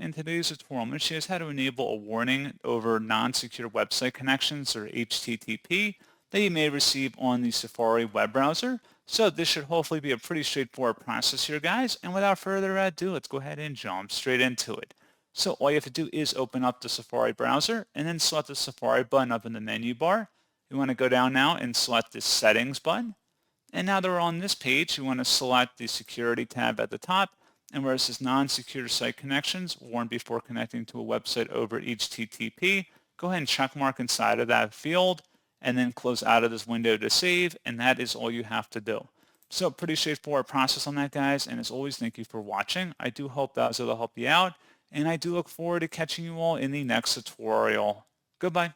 in today's tutorial, I'm going to show you guys how to enable a warning over non-secure website connections, or HTTP, that you may receive on the Safari web browser. So this should hopefully be a pretty straightforward process here, guys. And without further ado, let's go ahead and jump straight into it. So all you have to do is open up the Safari browser and then select the Safari button up in the menu bar. You want to go down now and select the Settings button. And now that we're on this page, you want to select the Security tab at the top. And where it says non-secure site connections, warn before connecting to a website over HTTP, go ahead and check mark inside of that field and then close out of this window to save, and that is all you have to do. So pretty straightforward process on that, guys, and as always, thank you for watching. I do hope that was able to help you out, and I do look forward to catching you all in the next tutorial. Goodbye.